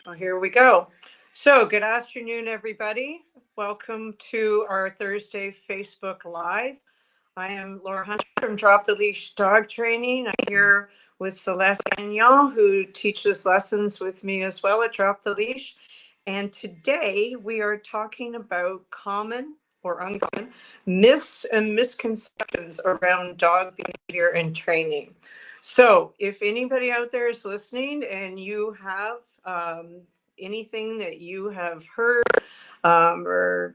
Well, here we go. So, good afternoon, everybody. Welcome to our Thursday Facebook Live. I am Laura Hunter from Drop the Leash Dog Training. I'm here with Celeste Gagnon, who teaches lessons with me as well at Drop the Leash. And today we are talking about common or uncommon myths and misconceptions around dog behavior and training. So, if anybody out there is listening and you have anything that you have heard or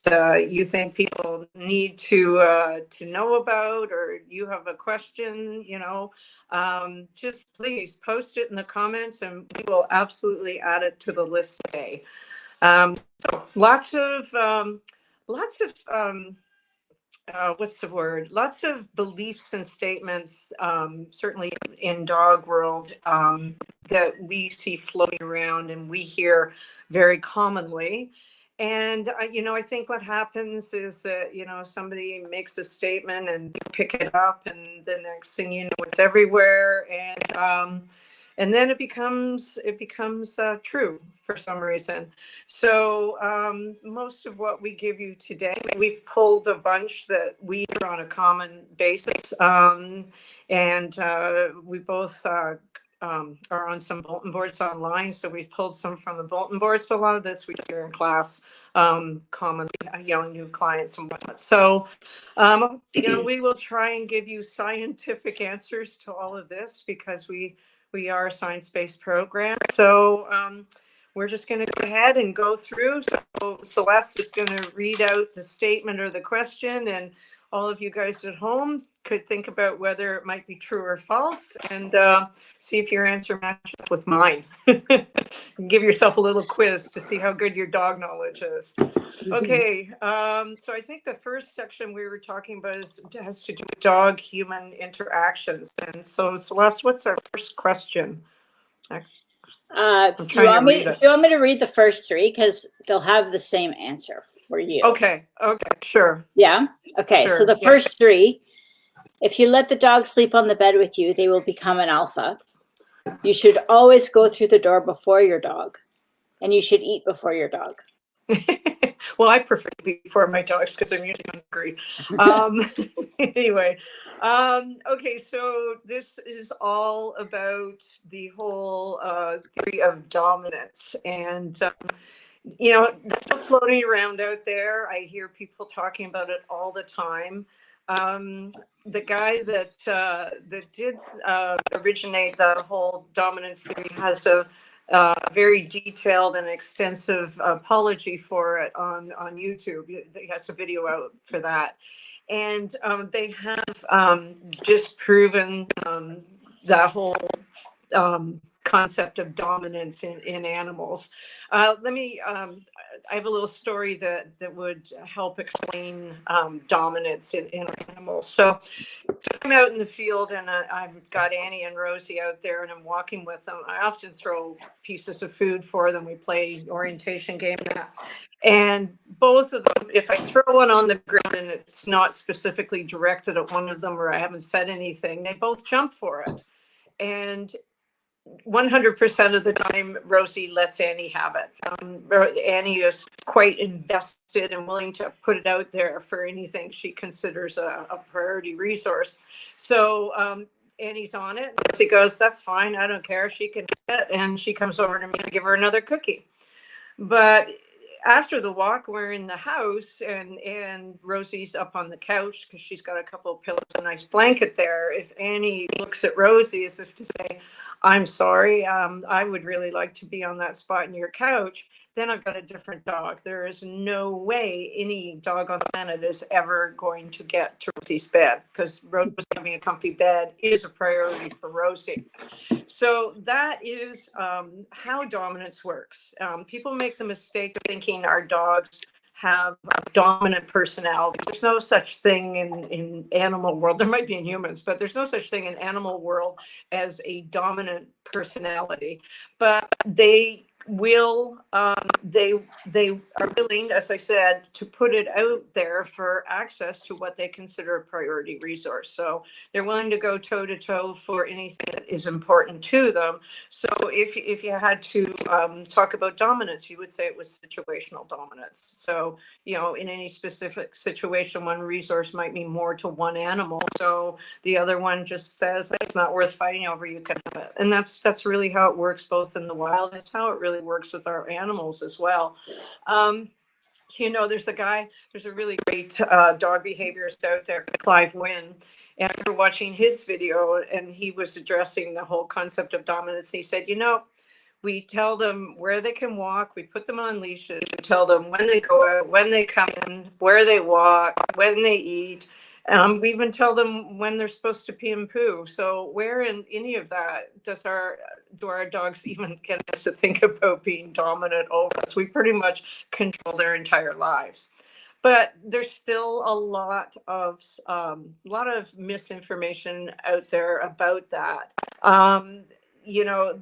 that you think people need to know about, or you have a question, just please post it in the comments, and we will absolutely add it to the list today. So lots of what's the word? Lots of beliefs and statements, certainly in dog world, that we see floating around and we hear very commonly. And, I think what happens is that, somebody makes a statement and you pick it up, and the next thing you know, it's everywhere. And then it becomes true for some reason. So most of what we give you today, we've pulled a bunch that we hear on a common basis, and we both are on some bulletin boards online. So we've pulled some from the bulletin boards, but a lot of this we hear in class, commonly, new clients and whatnot. So, we will try and give you scientific answers to all of this, because we are a science-based program. So we're just going to go ahead and go through. So Celeste is going to read out the statement or the question, and all of you guys at home could think about whether it might be true or false, and see if your answer matches up with mine. Give yourself a little quiz to see how good your dog knowledge is. Okay, so I think the first section we were talking about has to do with dog-human interactions. And so, Celeste, what's our first question? Do you want me to read the first three? Because they'll have the same answer for you. Okay, sure. Yeah? Okay, sure. So the first three: if you let the dog sleep on the bed with you, they will become an alpha. You should always go through the door before your dog, and you should eat before your dog. Well, I prefer to be before my dogs because I'm usually hungry. Anyway, okay, so this is all about the whole theory of dominance. And, it's still floating around out there. I hear people talking about it all the time. The guy that did originate that whole dominance theory has a very detailed and extensive apology for it on YouTube. He has a video out for that. And they have just proven that whole concept of dominance in animals. I have a little story that would help explain dominance in animals. So I'm out in the field, and I've got Annie and Rosie out there, and I'm walking with them. I often throw pieces of food for them. We play orientation game, and both of them, if I throw one on the ground and it's not specifically directed at one of them, or I haven't said anything, they both jump for it. And 100% of the time, Rosie lets Annie have it. Annie is quite invested and willing to put it out there for anything she considers a priority resource. So Annie's on it. And she goes, "That's fine. I don't care. She can do it." And she comes over to me to give her another cookie. But after the walk, we're in the house, and Rosie's up on the couch because she's got a couple of pillows and a nice blanket there. If Annie looks at Rosie as if to say, "I'm sorry, I would really like to be on that spot in your couch," then I've got a different dog. There is no way any dog on the planet is ever going to get to Rosie's bed, because Rosie having a comfy bed is a priority for Rosie. So that is how dominance works. People make the mistake of thinking our dogs have a dominant personality. There's no such thing in animal world. There might be in humans, but there's no such thing in animal world as a dominant personality. But they will they are willing, as I said, to put it out there for access to what they consider a priority resource. So they're willing to go toe to toe for anything that is important to them. So if you had to talk about dominance, you would say it was situational dominance. So, you know, in any specific situation, one resource might mean more to one animal. So the other one just says it's not worth fighting over, you can have it. And that's really how it works, both in the wild. It's how it really works with our animals as well. You know, there's a really great dog behaviorist out there, Clive Wynne. And I remember watching his video, and he was addressing the whole concept of dominance. He said, you know, we tell them where they can walk, we put them on leashes, we tell them when they go out, when they come in, where they walk, when they eat. We even tell them when they're supposed to pee and poo. So where in any of that do our dogs even get us to think about being dominant over us? We pretty much control their entire lives. But there's still a lot of misinformation out there about that. You know,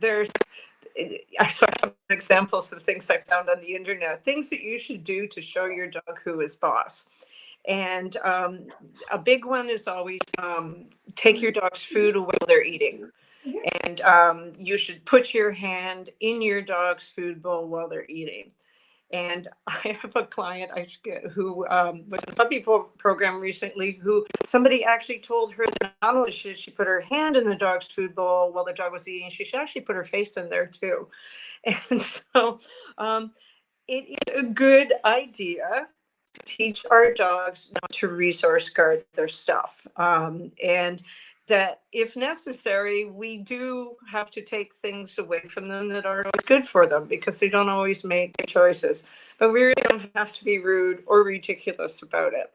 I saw some examples of things I found on the internet, things that you should do to show your dog who is boss. And a big one is always take your dog's food while they're eating. And you should put your hand in your dog's food bowl while they're eating. And I have a client who was in a puppy program recently, who somebody actually told her that not only should she put her hand in the dog's food bowl while the dog was eating, she should actually put her face in there too. And so it is a good idea to teach our dogs not to resource guard their stuff. And that if necessary, we do have to take things away from them that aren't always good for them, because they don't always make choices. But we really don't have to be rude or ridiculous about it.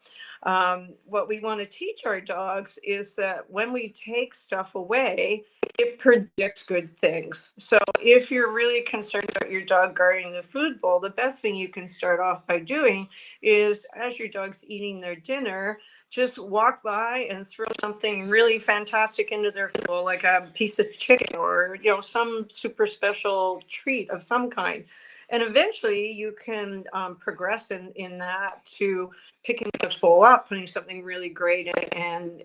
What we want to teach our dogs is that when we take stuff away, it predicts good things. So if you're really concerned about your dog guarding the food bowl, the best thing you can start off by doing is, as your dog's eating their dinner, just walk by and throw something really fantastic into their food bowl, like a piece of chicken or, you know, some super special treat of some kind. And eventually you can progress in that to picking the dog's bowl up, putting something really great in it, and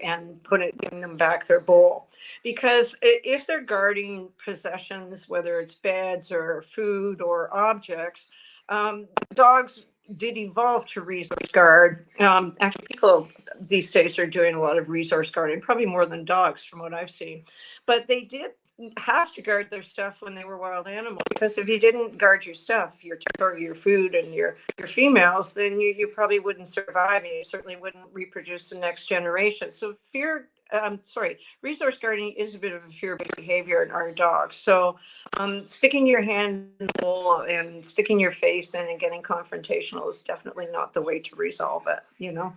giving them back their bowl. Because if they're guarding possessions, whether it's beds or food or objects, dogs did evolve to resource guard. Actually, people these days are doing a lot of resource guarding, probably more than dogs from what I've seen. But they did have to guard their stuff when they were wild animals, because if you didn't guard your stuff, your territory, your food, and your females, then you probably wouldn't survive, and you certainly wouldn't reproduce the next generation. So resource guarding is a bit of a fear behavior in our dogs. So sticking your hand in the bowl and sticking your face in and getting confrontational is definitely not the way to resolve it. You know,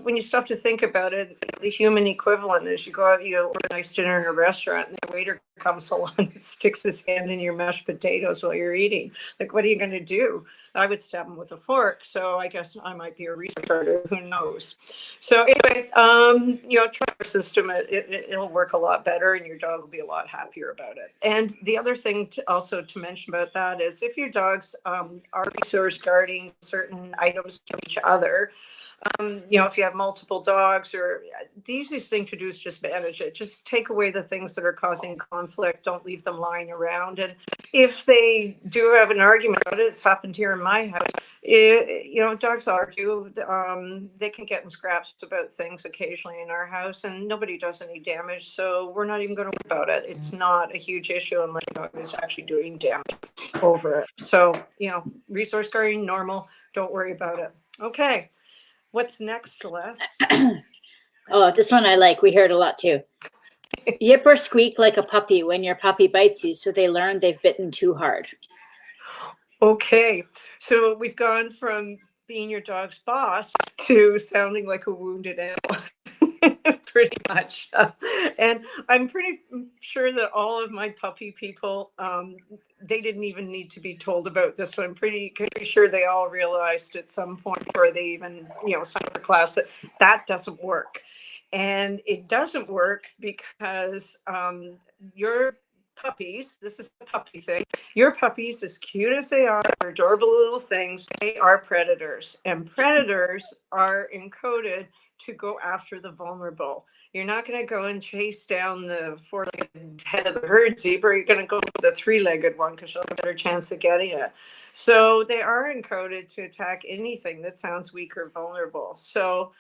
when you stop to think about it, the human equivalent is you go out, you order a nice dinner in a restaurant, and the waiter comes along and sticks his hand in your mashed potatoes while you're eating. Like, what are you going to do? I would stab him with a fork. So I guess I might be a resource guarder. Who knows? So anyway, try our system. It'll work a lot better, and your dog will be a lot happier about it. And the other thing to mention about that is, if your dogs are resource guarding certain items to each other, if you have multiple dogs, or the easiest thing to do is just manage it. Just take away the things that are causing conflict. Don't leave them lying around. And if they do have an argument about it, it's happened here in my house. Dogs argue. They can get in scraps about things occasionally in our house, and nobody does any damage. So we're not even going to worry about it. It's not a huge issue unless your dog is actually doing damage over it. So, resource guarding, normal. Don't worry about it. Okay. What's next, Celeste? Oh, this one I like. We hear it a lot too. Yip or squeak like a puppy when your puppy bites you, so they learn they've bitten too hard. Okay, so we've gone from being your dog's boss to sounding like a wounded animal. Pretty much. And I'm pretty sure that all of my puppy people, they didn't even need to be told about this. So I'm pretty sure they all realized at some point before they even, signed up for class that doesn't work. And it doesn't work because your puppies, this is a puppy thing. Your puppies, as cute as they are, they're adorable little things, they are predators. And predators are encoded to go after the vulnerable. You're not going to go and chase down the four-legged head of the herd zebra. You're going to go with the three-legged one because you'll have a better chance of getting it. So they are encoded to attack anything that sounds weak or vulnerable. So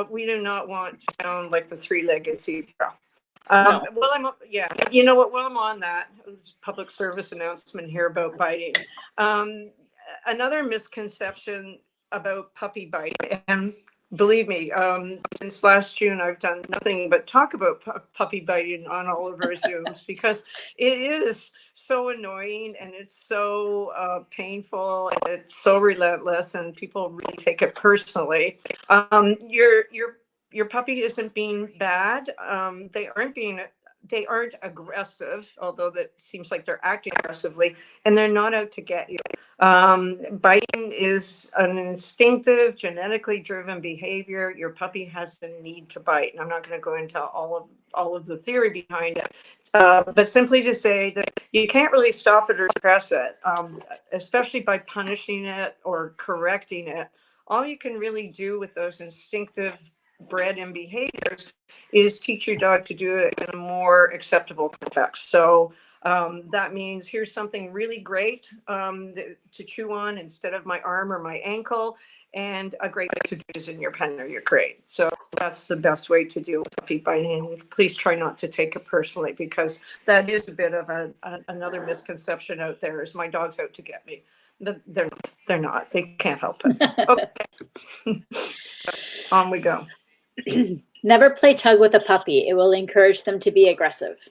we do not want to sound like the three-legged zebra. No. Well, you know what? While I'm on that, public service announcement here about biting. Another misconception about puppy bite, and believe me, since last June, I've done nothing but talk about puppy biting on all of our Zooms because it is so annoying and it's so painful and it's so relentless and people really take it personally. Your puppy isn't being bad. They aren't aggressive, although that seems like they're acting aggressively, and they're not out to get you. Biting is an instinctive, genetically driven behavior. Your puppy has the need to bite, and I'm not going to go into all of the theory behind it. But simply to say that you can't really stop it or suppress it, especially by punishing it or correcting it. All you can really do with those instinctive bred-in behaviors is teach your dog to do it in a more acceptable context. So that means here's something really great to chew on instead of my arm or my ankle, and a great way to do is in your pen or your crate. So that's the best way to deal with puppy biting. Please try not to take it personally because that is a bit of another misconception out there is my dog's out to get me. They're not. They can't help it. Okay. So, on we go. Never play tug with a puppy. It will encourage them to be aggressive.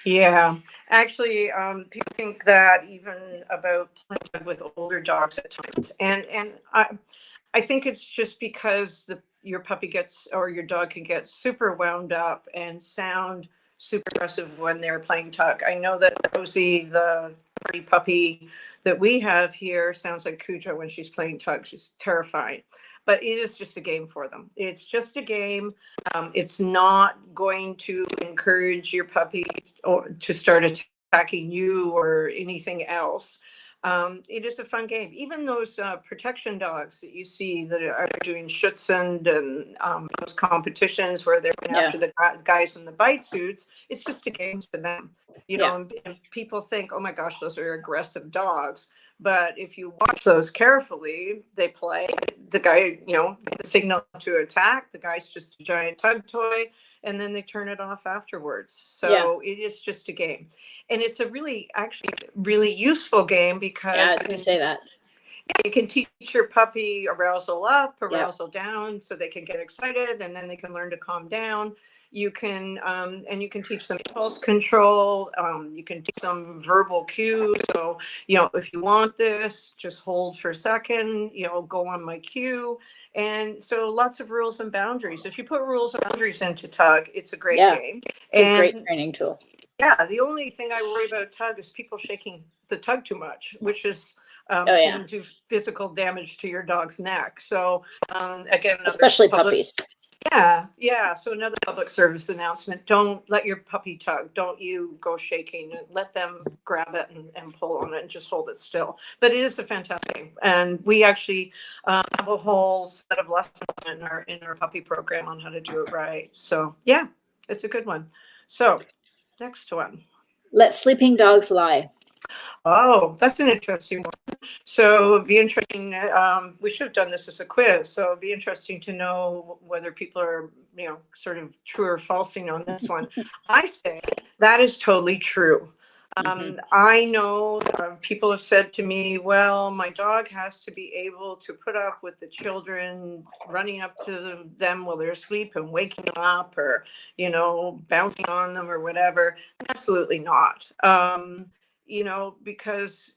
Yeah, actually, people think that even about playing tug with older dogs at times, and I think it's just because your puppy gets or your dog can get super wound up and sound super aggressive when they're playing tug. I know that Rosie, the pretty puppy that we have here, sounds like Cujo when she's playing tug. She's terrifying. But it is just a game for them. It's just a game. It's not going to encourage your puppy to start attacking you or anything else. It is a fun game. Even those protection dogs that you see that are doing Schutzhund and those competitions where they're going after the guys in the bite suits, it's just a game for them. You know, and people think, oh my gosh, those are aggressive dogs. But if you watch those carefully, they play. The guy, the signal to attack. The guy's just a giant tug toy, and then they turn it off afterwards. So it is just a game, and it's a really useful game because I was going to say that. Yeah, you can teach your puppy arousal up, arousal down, so they can get excited, and then they can learn to calm down. You can and you can teach them impulse control. You can teach them verbal cues. So, if you want this, just hold for a second, go on my cue. And so lots of rules and boundaries. If you put rules and boundaries into tug, it's a great game. It's a great training tool. Yeah, the only thing I worry about tug is people shaking the tug too much, which is can do physical damage to your dog's neck. So again, especially puppies. Yeah. So another public service announcement: don't let your puppy tug. Don't you go shaking. Let them grab it and pull on it and just hold it still. But it is a fantastic game, and we actually have a whole set of lessons in our puppy program on how to do it right. So yeah, it's a good one. So next one. Let sleeping dogs lie. Oh, that's an interesting one. So it'd be interesting. We should have done this as a quiz. So it'd be interesting to know whether people are, sort of true or falsing on this one. I say that is totally true. I know people have said to me, well, my dog has to be able to put up with the children running up to them while they're asleep and waking them up or, bouncing on them or whatever. Absolutely not. Because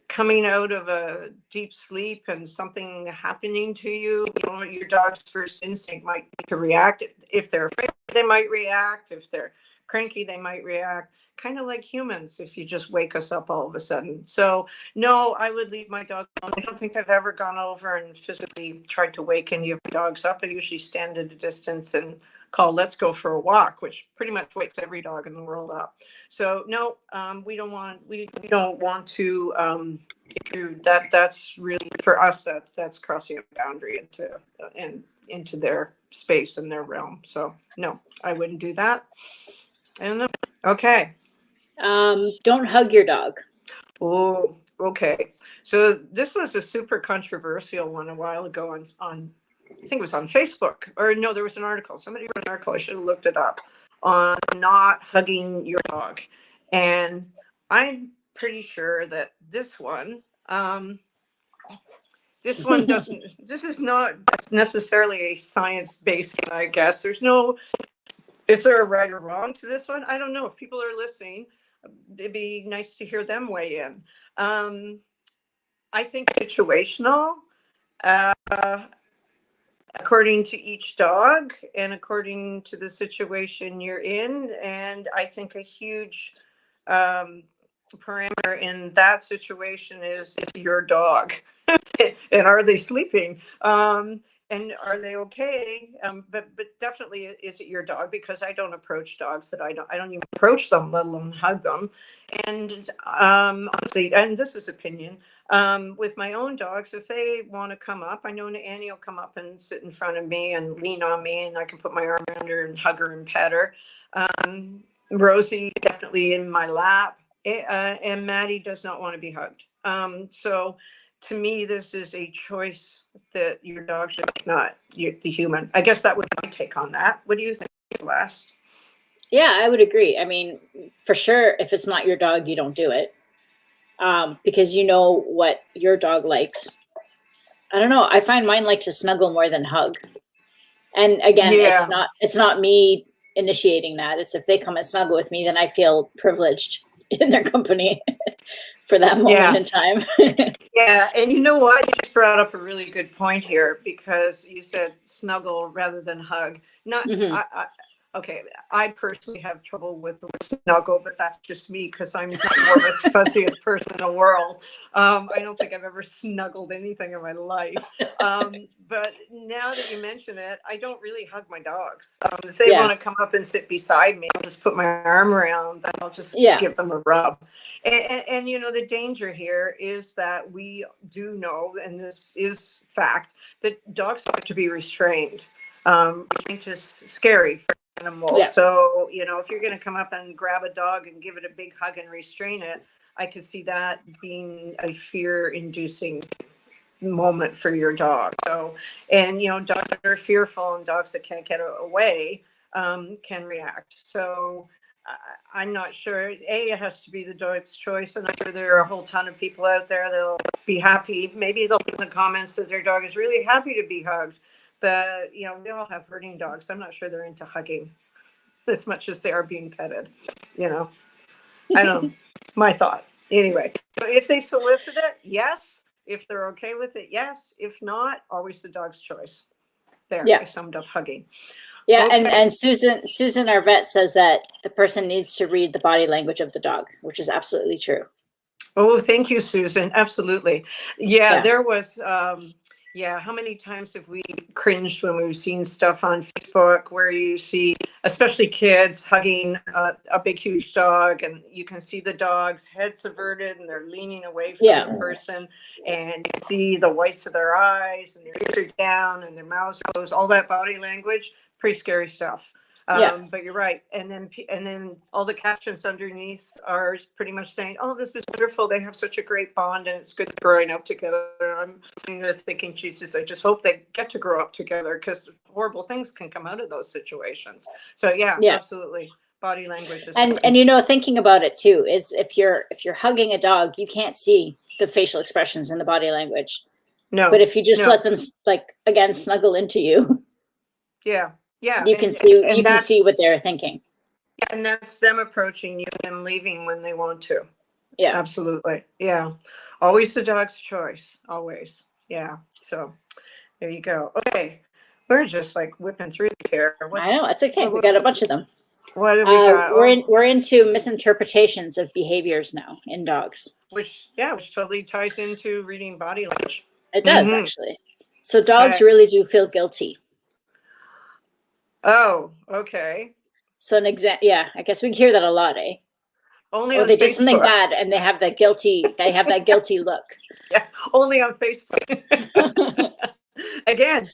coming out of a deep sleep and something happening to you, your dog's first instinct might be to react. If they're afraid, they might react. If they're cranky, they might react kind of like humans if you just wake us up all of a sudden. So no, I would leave my dog alone. I don't think I've ever gone over and physically tried to wake any of my dogs up. I usually stand at a distance and call, let's go for a walk, which pretty much wakes every dog in the world up. So no, we don't want to intrude. That's really, for us, that's crossing a boundary into their space and their realm. So no, I wouldn't do that. I don't know. Okay. Don't hug your dog. Oh, okay. So this was a super controversial one a while ago on I think it was on Facebook, or no, there was an article. Somebody wrote an article. I should have looked it up on not hugging your dog. And I'm pretty sure that this one doesn't, this is not necessarily a science-based, I guess. Is there a right or wrong to this one? I don't know. If people are listening, it'd be nice to hear them weigh in. I think situational, according to each dog and according to the situation you're in. And I think a huge parameter in that situation is your dog. And are they sleeping? And are they okay? But definitely, is it your dog? Because I don't approach dogs that I don't even approach them, let alone hug them. And honestly, and this is opinion, with my own dogs, if they want to come up, I know Annie will come up and sit in front of me and lean on me, and I can put my arm around her and hug her and pet her. Rosie definitely in my lap, and Maddie does not want to be hugged. So to me, this is a choice that your dog should make, not the human. I guess that would be my take on that. What do you think, Celeste? Yeah, I would agree. I mean, for sure, if it's not your dog, you don't do it, because you know what your dog likes. I don't know. I find mine like to snuggle more than hug. And again, it's not me initiating that. It's if they come and snuggle with me, then I feel privileged in their company for that moment in time. Yeah, and you know what? You just brought up a really good point here, because you said snuggle rather than hug. Not, okay, I personally have trouble with the word snuggle, but that's just me because I'm more of the fuzziest person in the world. I don't think I've ever snuggled anything in my life. But now that you mention it, I don't really hug my dogs. If they want to come up and sit beside me, I'll just put my arm around them. I'll just give them a rub. And you know, the danger here is that we do know, and this is fact, that dogs have to be restrained, which is scary for animals. Yeah. So, you know, if you're going to come up and grab a dog and give it a big hug and restrain it, I could see that being a fear-inducing moment for your dog. So, and you know, dogs that are fearful and dogs that can't get away can react. So I'm not sure. It has to be the dog's choice, and I'm sure there are a whole ton of people out there that'll be happy. Maybe they'll put in the comments that their dog is really happy to be hugged. But you know, we all have herding dogs. I'm not sure they're into hugging as much as they are being petted. You know, I don't know. My thought. Anyway, so if they solicit it, yes. If they're okay with it, yes. If not, always the dog's choice. There, I summed up hugging. Yeah, okay. and Susan, our vet, says that the person needs to read the body language of the dog, which is absolutely true. Oh, thank you, Susan. Absolutely. Yeah. There was, how many times have we cringed when we've seen stuff on Facebook where you see, especially kids, hugging a big, huge dog, and you can see the dog's head subverted and they're leaning away from the person, and you see the whites of their eyes and their ears are down and their mouths closed, all that body language. Pretty scary stuff. But you're right. And then all the captions underneath are pretty much saying, oh, this is wonderful. They have such a great bond and it's good growing up together. I'm sitting there thinking, Jesus, I just hope they get to grow up together, because horrible things can come out of those situations. So absolutely. Body language is and you know, thinking about it too, is if you're hugging a dog, you can't see the facial expressions in the body language. No. But if you just let them, like, again, snuggle into you. Yeah, you can see what they're thinking. Yeah, and that's them approaching you and them leaving when they want to. Yeah, absolutely. Yeah, always the dog's choice. Always. Yeah. So there you go. Okay, we're just like whipping through here. I know, it's okay. We got a bunch of them. What have we got? We're into misinterpretations of behaviors now in dogs. Which totally ties into reading body language. It does, actually. So dogs really do feel guilty. Oh, okay. So I guess we hear that a lot, eh? Only or on they Facebook. Did something bad and they have that guilty look. Yeah, only on Facebook. Again,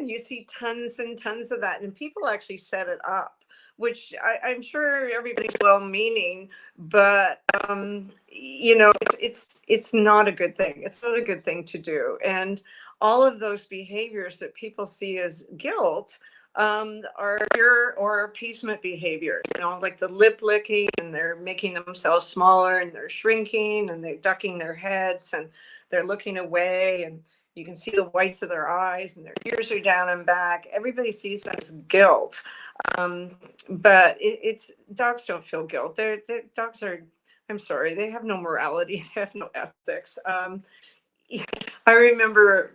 you see tons and tons of that, and people actually set it up, which I'm sure everybody's well-meaning, but it's not a good thing. It's not a good thing to do, and all of those behaviors that people see as guilt are fear or appeasement behavior. Like the lip licking, and they're making themselves smaller, and they're shrinking, and they're ducking their heads, and they're looking away, and you can see the whites of their eyes, and their ears are down and back. Everybody sees that as guilt, but it's dogs don't feel guilt. Dogs are. I'm sorry, they have no morality. They have no ethics. I remember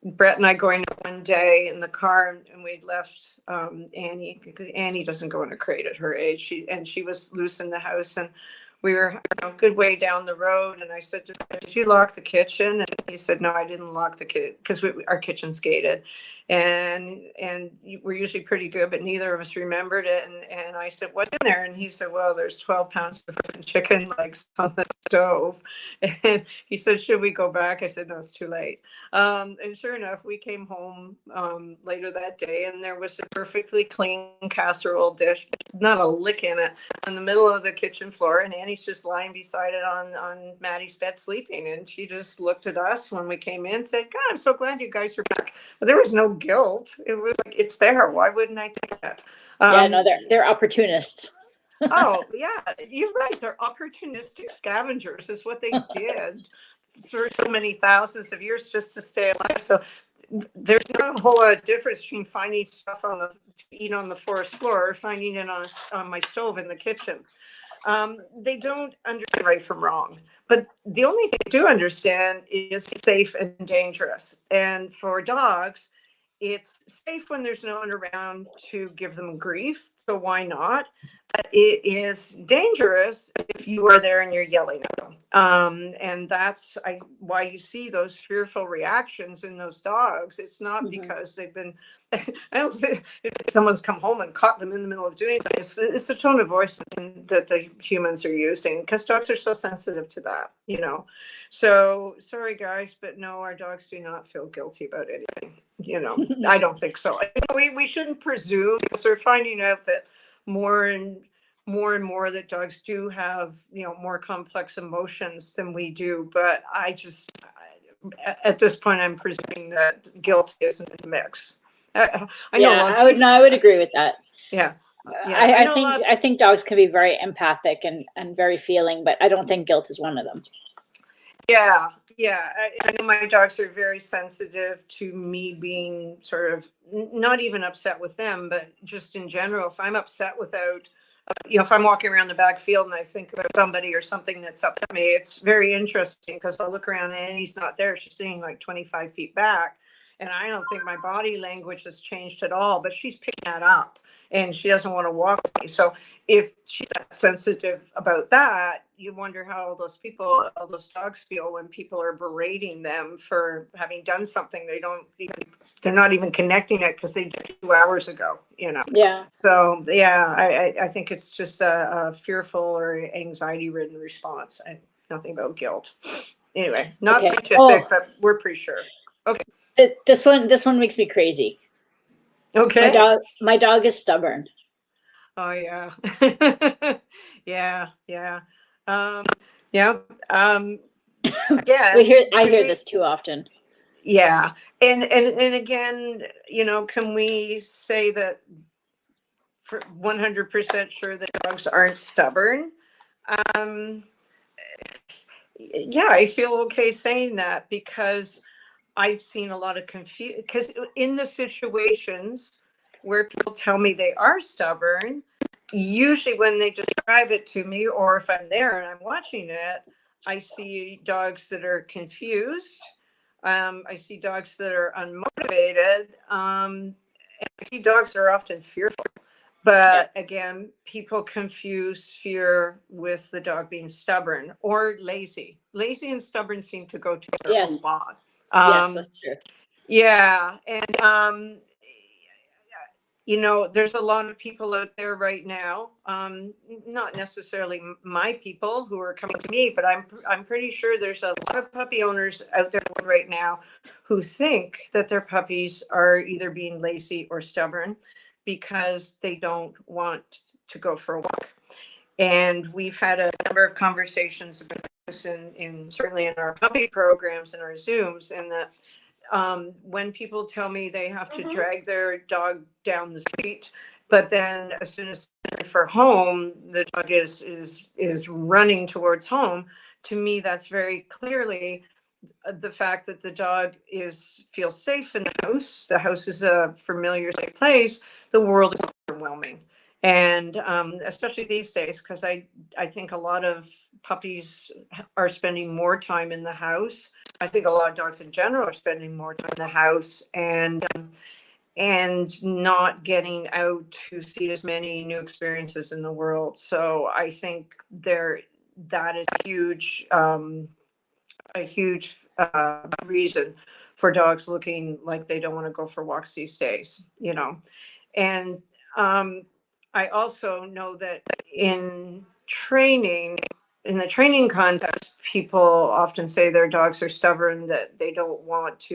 Brett and I going one day in the car, and we'd left Annie, because Annie doesn't go in a crate at her age. She was loose in the house, and we were a good way down the road, and I said, "Did you lock the kitchen?" And he said, "No, I didn't lock the kitchen," because our kitchen's gated, and we're usually pretty good, but neither of us remembered it. And I said, "What's in there?" And he said, "Well, there's 12 pounds of chicken legs on the stove." And he said, "Should we go back?" I said, "No, it's too late." And sure enough, we came home later that day, and there was a perfectly clean casserole dish, not a lick in it, in the middle of the kitchen floor, and Annie's just lying beside it on Maddie's bed sleeping. And she just looked at us when we came in and said, "God, I'm so glad you guys are back." But there was no guilt. It was like, it's there. Why wouldn't I take it? No, they're opportunists. Oh, yeah, you're right. They're opportunistic scavengers is what they did for so many thousands of years just to stay alive. So there's not a whole lot of difference between finding stuff to eat on the forest floor or finding it on my stove in the kitchen. They don't understand right from wrong, but the only thing they do understand is safe and dangerous. And for dogs, it's safe when there's no one around to give them grief, so why not? But it is dangerous if you are there and you're yelling at them. And that's why you see those fearful reactions in those dogs. It's not because they've been, I don't think if someone's come home and caught them in the middle of doing something, it's the tone of voice that the humans are using, because dogs are so sensitive to that, So sorry, guys, but no, our dogs do not feel guilty about anything. I don't think so. We shouldn't presume, because we're finding out that more and more that dogs do have, more complex emotions than we do. But at this point, I'm presuming that guilt isn't in the mix. I know. I would agree with that. Yeah. I think dogs can be very empathic and very feeling, but I don't think guilt is one of them. Yeah. I know my dogs are very sensitive to me being sort of not even upset with them, but just in general. If I'm upset without, if I'm walking around the back field and I think about somebody or something that's upset me, it's very interesting, because I'll look around and Annie's not there. She's sitting like 25 feet back. And I don't think my body language has changed at all, but she's picking that up, and she doesn't want to walk with me. So if she's that sensitive about that, you wonder how all those dogs feel when people are berating them for having done something they're not even connecting it because they did 2 hours ago, Yeah. So I think it's just a fearful or anxiety-ridden response, and nothing about guilt. Anyway, not scientific, but we're pretty sure. Okay. This one makes me crazy. Okay. My dog is stubborn. Oh yeah. Yeah. Again, I hear this too often. Yeah. And again, can we say that for 100% sure that dogs aren't stubborn? Yeah, I feel okay saying that, because I've seen a lot of confusion, because in the situations where people tell me they are stubborn, usually when they describe it to me, or if I'm there and I'm watching it, I see dogs that are confused. I see dogs that are unmotivated. And I see dogs that are often fearful. But again, people confuse fear with the dog being stubborn or lazy. Lazy and stubborn seem to go together a lot. Yes, that's true. Yeah. And, you know, there's a lot of people out there right now, not necessarily my people who are coming to me, but I'm pretty sure there's a lot of puppy owners out there right now who think that their puppies are either being lazy or stubborn because they don't want to go for a walk. And we've had a number of conversations about this in certainly in our puppy programs and our Zooms, and that when people tell me they have to drag their dog down the street, but then as soon as they're for home, the dog is running towards home. To me, that's very clearly the fact that the dog feels safe in the house. The house is a familiar safe place. The world is overwhelming. And especially these days, because I think a lot of puppies are spending more time in the house. I think a lot of dogs in general are spending more time in the house and not getting out to see as many new experiences in the world. So I think that is a huge reason for dogs looking like they don't want to go for walks these days, you know. And I also know that in the training context, people often say their dogs are stubborn, that they don't want,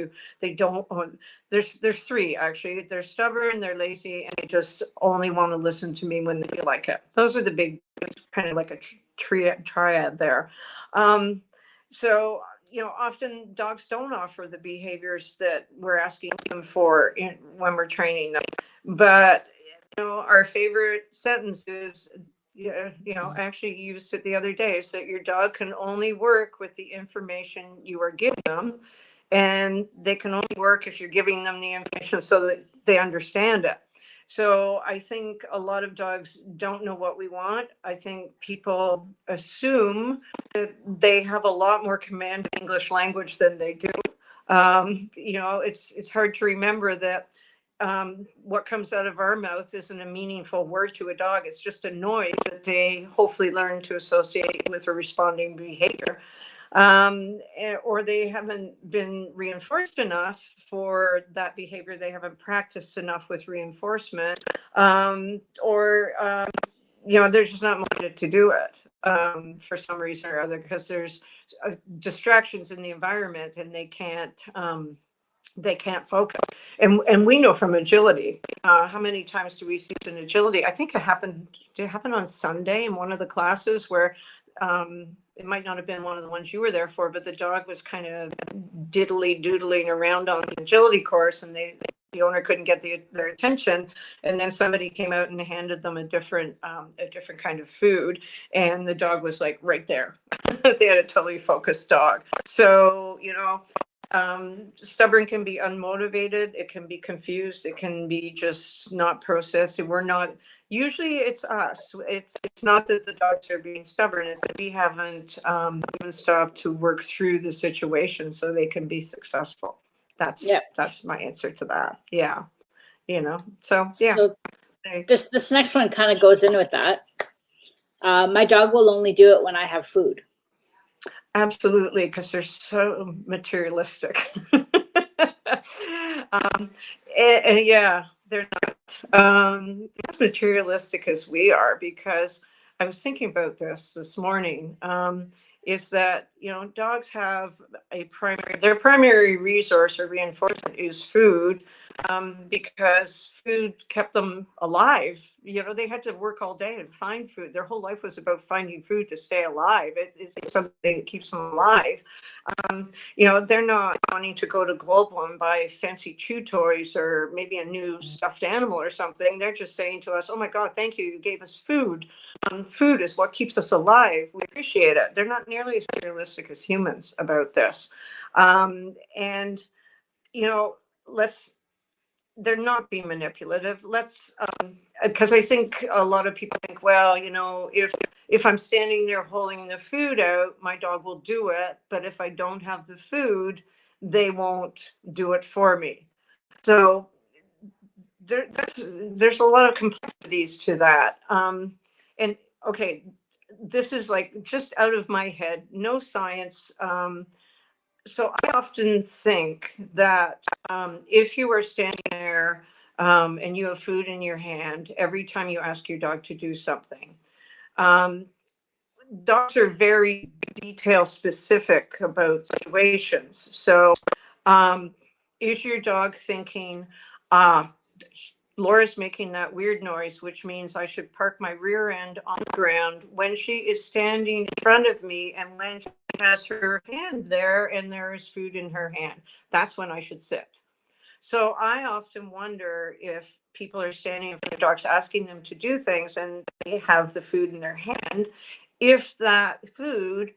there's three actually. They're stubborn, they're lazy, and they just only want to listen to me when they feel like it. Those are the big, kind of like a triad there. So, you know, often dogs don't offer the behaviors that we're asking them for when we're training them. But, you know, our favorite sentence is, you know, I actually used it the other day, is that your dog can only work with the information you are giving them. And they can only work if you're giving them the information so that they understand it. So I think a lot of dogs don't know what we want. I think people assume that they have a lot more command of English language than they do. You know, it's hard to remember that what comes out of our mouth isn't a meaningful word to a dog. It's just a noise that they hopefully learn to associate with a responding behavior. Or they haven't been reinforced enough for that behavior. They haven't practiced enough with reinforcement, or you know, there's just not motivated to do it for some reason or other, because there's distractions in the environment and they can't focus. And we know from agility, how many times do we see this in agility? I think did it happen on Sunday in one of the classes where it might not have been one of the ones you were there for, but the dog was kind of doodling around on the agility course, and the owner couldn't get their attention. And then somebody came out and handed them a different kind of food, and the dog was like right there. They had a totally focused dog. So, you know, stubborn can be unmotivated. It can be confused. It can be just not processed. Usually it's us. It's not that the dogs are being stubborn. It's that we haven't even stopped to work through the situation so they can be successful. That's my answer to that. Yeah. You know, so yeah. So this next one kind of goes in with that. My dog will only do it when I have food. Absolutely, because they're so materialistic. And yeah, they're not as materialistic as we are, because I was thinking about this morning. Is that, you know, dogs have their primary resource or reinforcement is food, because food kept them alive. You know, they had to work all day and find food. Their whole life was about finding food to stay alive. It's something that keeps them alive. You know, they're not wanting to go to Global and buy fancy chew toys or maybe a new stuffed animal or something. They're just saying to us, oh my God, thank you. You gave us food. Food is what keeps us alive. We appreciate it. They're not nearly as realistic as humans about this. And, you know, they're not being manipulative. Because I think a lot of people think, well, you know, if I'm standing there holding the food out, my dog will do it. But if I don't have the food, they won't do it for me. So there's a lot of complexities to that. And okay, this is like just out of my head, no science. So I often think that if you are standing there and you have food in your hand every time you ask your dog to do something, dogs are very detail specific about situations. So is your dog thinking, Laura's making that weird noise, which means I should park my rear end on the ground when she is standing in front of me and when she has her hand there and there is food in her hand. That's when I should sit. So I often wonder if people are standing in front of dogs asking them to do things and they have the food in their hand, if that food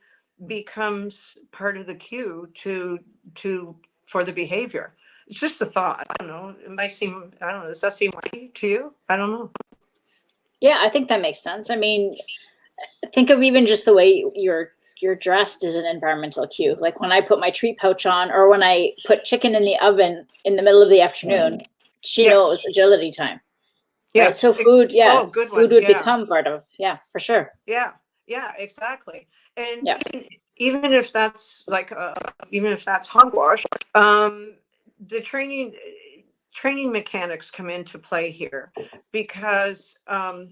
becomes part of the cue for the behavior. It's just a thought. I don't know. It might seem, I don't know. Does that seem right to you? I don't know. Yeah, I think that makes sense. I mean, think of even just the way you're dressed as an environmental cue. Like when I put my treat pouch on, or when I put chicken in the oven in the middle of the afternoon, she knows agility time. Right? Yes. So food, food would become part of, for sure. Yeah, exactly. And even if that's like, even if that's hogwash, the training mechanics come into play here because I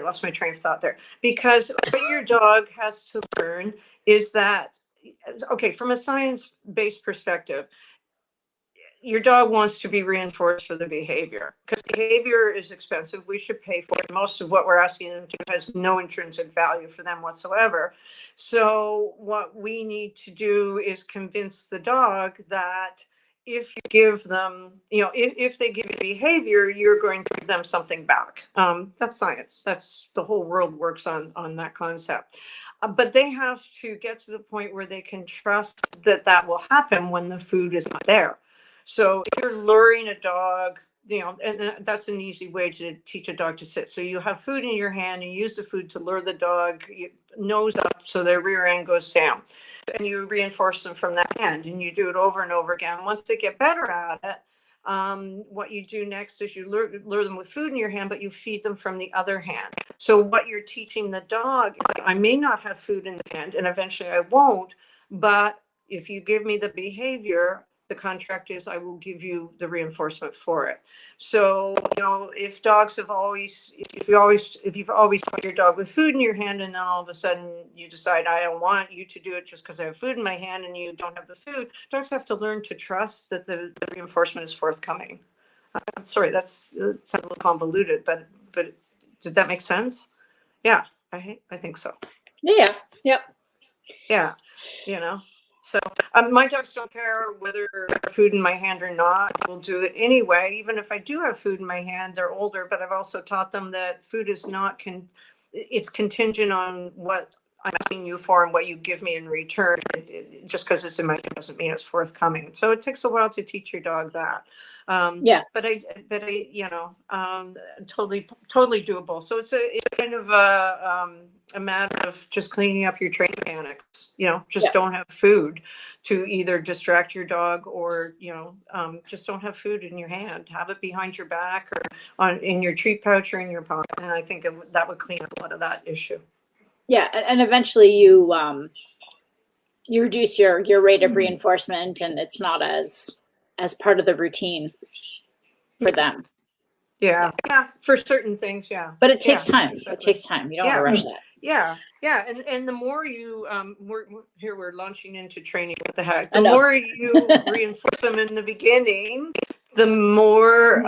lost my train of thought there. Because what your dog has to learn is that, okay, from a science-based perspective, your dog wants to be reinforced for the behavior because behavior is expensive. We should pay for it. Most of what we're asking them to do has no intrinsic value for them whatsoever. So what we need to do is convince the dog that if you give them, if they give you behavior, you're going to give them something back. That's science. That's the whole world works on that concept. But they have to get to the point where they can trust that that will happen when the food is not there. So if you're luring a dog, and that's an easy way to teach a dog to sit. So you have food in your hand and you use the food to lure the dog nose up so their rear end goes down. And you reinforce them from that hand and you do it over and over again. Once they get better at it, what you do next is you lure them with food in your hand, but you feed them from the other hand. So what you're teaching the dog is, I may not have food in the hand and eventually I won't, but if you give me the behavior, the contract is I will give you the reinforcement for it. So, if dogs have always, if you've always put your dog with food in your hand and then all of a sudden you decide I don't want you to do it just because I have food in my hand and you don't have the food, dogs have to learn to trust that the reinforcement is forthcoming. I'm sorry, that's a little convoluted, but did that make sense? Yeah, I think so. Yeah. Yep. Yeah. So my dogs don't care whether food in my hand or not. We'll do it anyway. Even if I do have food in my hand, they're older, but I've also taught them that food is not it's contingent on what I'm asking you for and what you give me in return. Just because it's in my hand doesn't mean it's forthcoming. So it takes a while to teach your dog that. But I totally doable. So it's kind of a matter of just cleaning up your training mechanics. Don't have food to either distract your dog or just don't have food in your hand. Have it behind your back or in your treat pouch or in your pocket. And I think that would clean up a lot of that issue. Yeah, and eventually you reduce your rate of reinforcement, and it's not as part of the routine for them. Yeah, for certain things, yeah. But it takes time. Exactly. It takes time. You don't want to rush that. Yeah. And the more you we're launching into training. What the heck? The more you reinforce them in the beginning, the more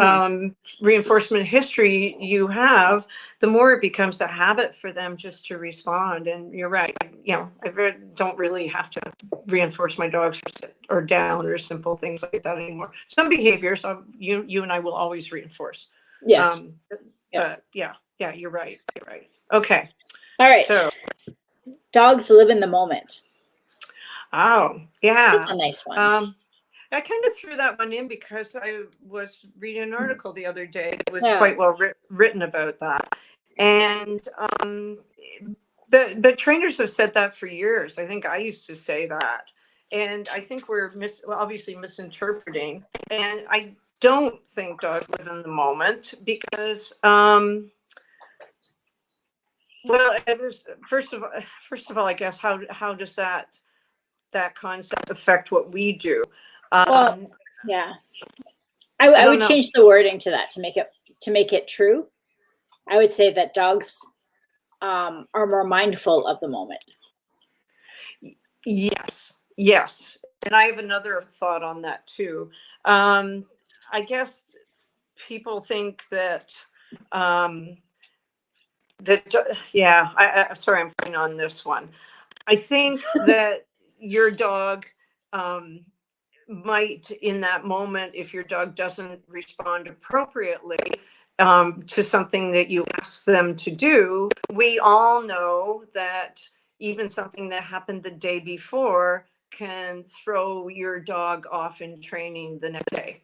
reinforcement history you have, the more it becomes a habit for them just to respond. And you're right. I don't really have to reinforce my dogs or sit or down or simple things like that anymore. Some behaviors you and I will always reinforce. Yes. But yeah, you're right. Okay. All right. So dogs live in the moment. Oh, yeah. That's a nice one. I kind of threw that one in because I was reading an article the other day that was quite well written about that. And but trainers have said that for years. I think I used to say that. And I think we're obviously misinterpreting. And don't think dogs live in the moment because, well, first of all, I guess how does that concept affect what we do? Well, yeah, I would change the wording to that to make it true. I would say that dogs are more mindful of the moment. Yes, and I have another thought on that too. I guess people think that I'm sorry, I'm putting on this one. I think that your dog might, in that moment, if your dog doesn't respond appropriately to something that you ask them to do, we all know that even something that happened the day before can throw your dog off in training the next day.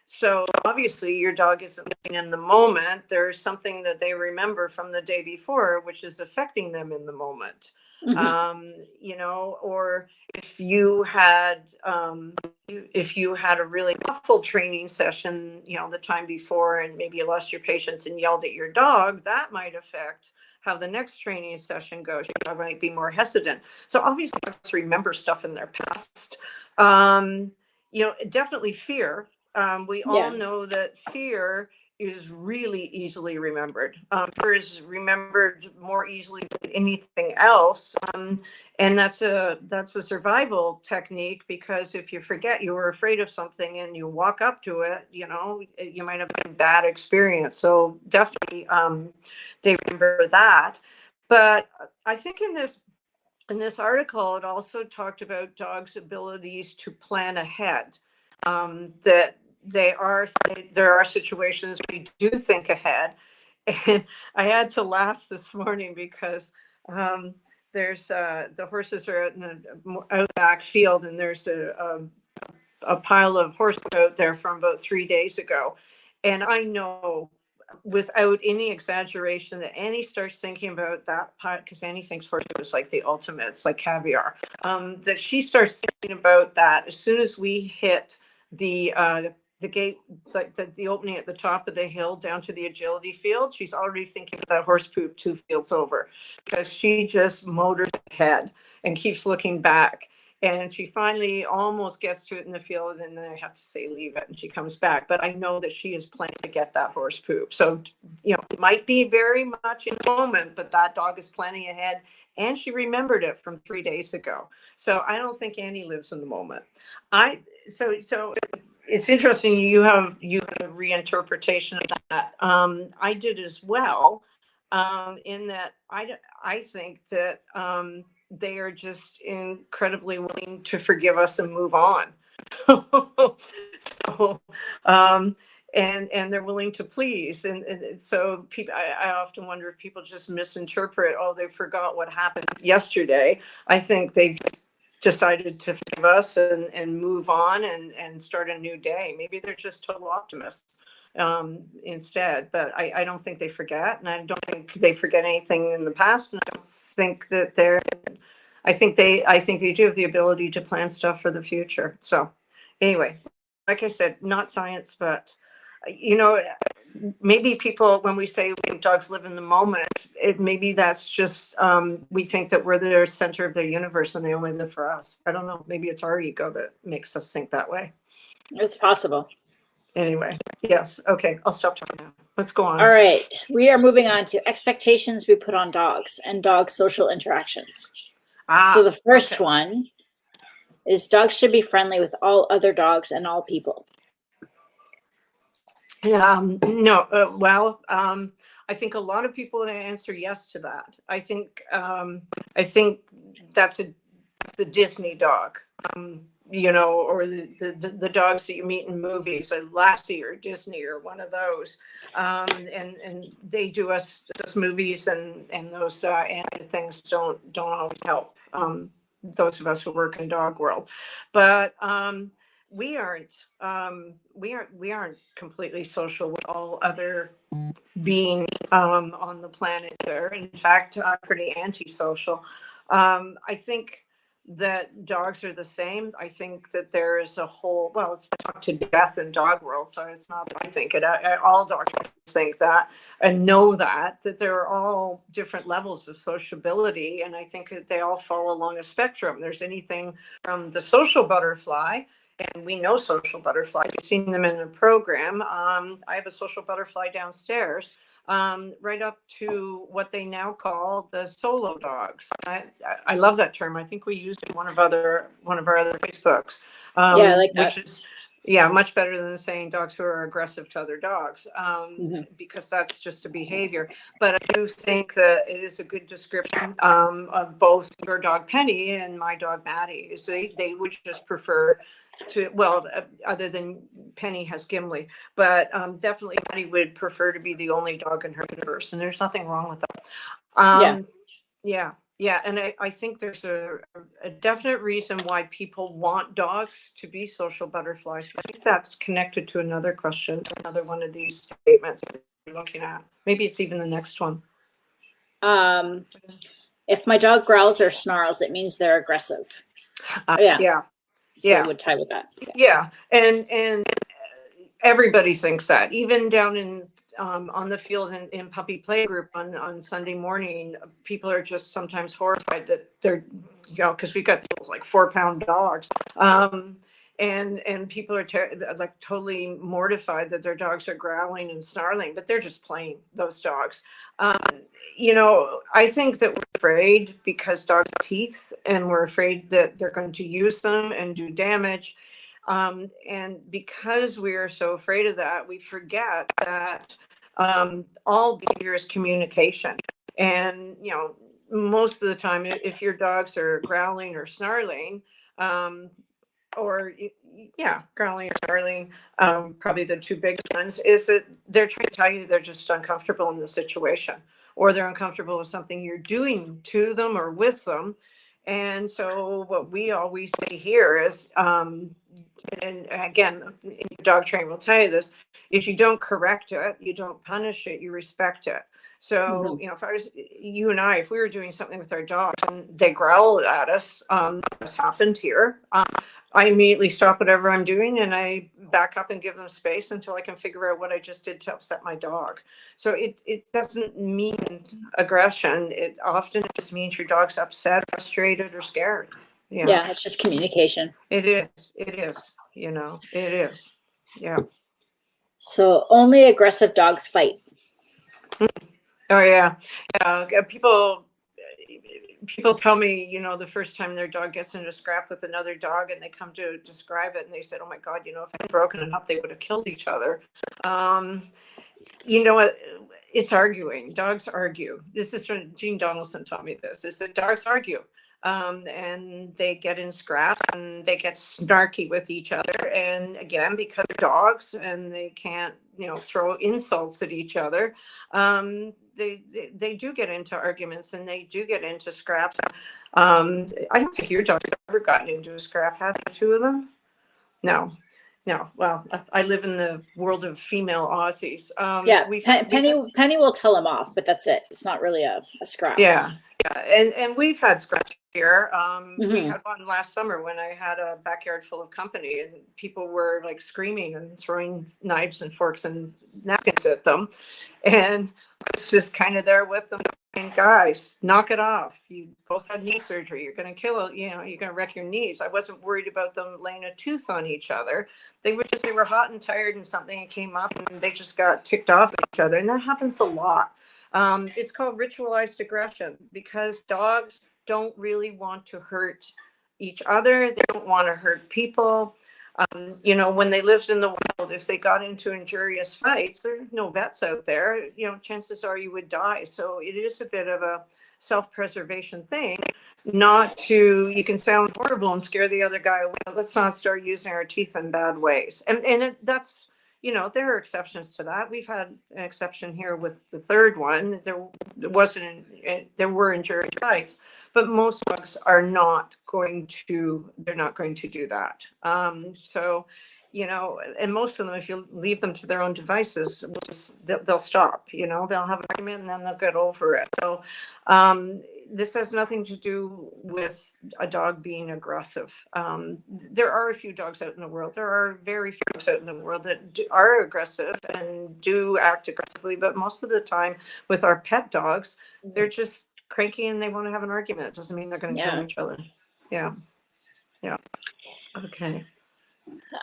So obviously your dog isn't living in the moment. There's something that they remember from the day before, which is affecting them in the moment. Or if you had a really awful training session, the time before, and maybe you lost your patience and yelled at your dog, that might affect how the next training session goes. Your dog might be more hesitant. So obviously dogs remember stuff in their past. Definitely fear. We all know that fear is really easily remembered. Fear is remembered more easily than anything else. And that's a survival technique, because if you forget you were afraid of something and you walk up to it, you might have a bad experience. So definitely they remember that. But I think in this article, it also talked about dogs' abilities to plan ahead. That there are situations we do think ahead. And I had to laugh this morning because there's the horses are out in an outback field, and there's a pile of horses out there from about 3 days ago. And I know, without any exaggeration, that Annie starts thinking about that pot, because Annie thinks horse is like the ultimate, it's like caviar. That she starts thinking about that as soon as we hit the gate, the opening at the top of the hill down to the agility field. She's already thinking of that horse poop 2 fields over, because she just motors ahead and keeps looking back. And she finally almost gets to it in the field, and then I have to say, leave it, and she comes back. But I know that she is planning to get that horse poop. So, it might be very much in the moment, but that dog is planning ahead, and she remembered it from 3 days ago. So I don't think Annie lives in the moment. So it's interesting. You have a reinterpretation of that. I did as well, in that I think that they are just incredibly willing to forgive us and move on. So and they're willing to please, and so people. I often wonder if people just misinterpret. Oh, they forgot what happened yesterday. I think they've decided to forgive us and move on and start a new day. Maybe they're just total optimists instead. But I don't think they forget, and I don't think they forget anything in the past. And I don't think that I think they do have the ability to plan stuff for the future. So anyway, like I said, not science, but maybe people, when we say dogs live in the moment, maybe that's just we think that we're the center of their universe and they only live for us. I don't know. Maybe it's our ego that makes us think that way. It's possible. Anyway, yes. Okay, I'll stop talking now. Let's go on. All right. We are moving on to expectations we put on dogs and dog social interactions. So the first one is dogs should be friendly with all other dogs and all people. No. I think a lot of people would answer yes to that. I think that's the Disney dog. Or the dogs that you meet in movies, like Lassie or Disney or one of those, and they do us those movies and those animated things don't always help those of us who work in dog world, but we aren't completely social with all other beings on the planet. There, in fact, pretty antisocial. I think that dogs are the same. I think that there is a whole, well, it's talk to death in dog world, so it's not that I think it. All dogs think that and know that there are all different levels of sociability, and I think that they all fall along a spectrum. There's anything from the social butterfly, and we know social butterflies. We've seen them in a program. I have a social butterfly downstairs. Right up to what they now call the solo dogs. I love that term. I think we used it in one of our other Facebooks. Yeah, I like that. Which is much better than saying dogs who are aggressive to other dogs, because that's just a behavior. But I do think that it is a good description of both your dog Penny and my dog Maddie. Is they would just prefer to, well, other than Penny has Gimli, but definitely Penny would prefer to be the only dog in her universe, and there's nothing wrong with that. Yeah, and I think there's a definite reason why people want dogs to be social butterflies. I think that's connected to another question, another one of these statements that we're looking at. Maybe it's even the next one. If my dog growls or snarls, it means they're aggressive. So it would tie with that. Yeah, and everybody thinks that. Even down in on the field in puppy play group on Sunday morning, people are just sometimes horrified that they're, because we've got like 4-pound dogs, and people are like totally mortified that their dogs are growling and snarling, but they're just playing, those dogs. I think that we're afraid because dogs have teeth, and we're afraid that they're going to use them and do damage. And because we are so afraid of that, we forget that all behavior is communication. And, most of the time, if your dogs are growling or snarling, growling or snarling, probably the two biggest ones, is that they're trying to tell you they're just uncomfortable in the situation, or they're uncomfortable with something you're doing to them or with them. And so what we always say here is, and again, dog training will tell you this, is you don't correct it, you don't punish it, you respect it. So, if I was you and if we were doing something with our dogs and they growl at us, this happened here, I immediately stop whatever I'm doing and I back up and give them space until I can figure out what I just did to upset my dog. So it doesn't mean aggression. It often just means your dog's upset, frustrated, or scared. Yeah, it's just communication. It is. It is. Yeah. So only aggressive dogs fight. Oh yeah. People tell me, the first time their dog gets into a scrap with another dog and they come to describe it and they said, oh my God, if I'd broken it up, they would have killed each other. It's arguing. Dogs argue. This is from Gene Donaldson taught me this, is that dogs argue. And they get in scraps and they get snarky with each other. And again, because they're dogs and they can't, throw insults at each other, they do get into arguments and they do get into scraps. I don't think your dog has ever gotten into a scrap. Have the two of them? No. Well, I live in the world of female Aussies. Penny will tell him off, but that's it. It's not really a scrap. Yeah. And we've had scraps here. We had one last summer when I had a backyard full of company and people were like screaming and throwing knives and forks and napkins at them. And I was just kind of there with them. And guys, knock it off. You both had knee surgery. You're going to kill, you're going to wreck your knees. I wasn't worried about them laying a tooth on each other. They were hot and tired and something came up and they just got ticked off at each other. And that happens a lot. It's called ritualized aggression because dogs don't really want to hurt each other. They don't want to hurt people. When they lived in the wild, if they got into injurious fights, there are no vets out there, chances are you would die. So it is a bit of a self-preservation thing, you can sound horrible and scare the other guy away. Let's not start using our teeth in bad ways. That's, there are exceptions to that. We've had an exception here with the third one. There were injurious fights, but most dogs are not going to do that. And most of them, if you leave them to their own devices, they'll stop, they'll have an argument and then they'll get over it. So this has nothing to do with a dog being aggressive. There are a few dogs out in the world. There are very few dogs out in the world that are aggressive and do act aggressively. But most of the time with our pet dogs, they're just cranky and they want to have an argument. It doesn't mean they're going to kill each other. Yeah. Yeah. Okay.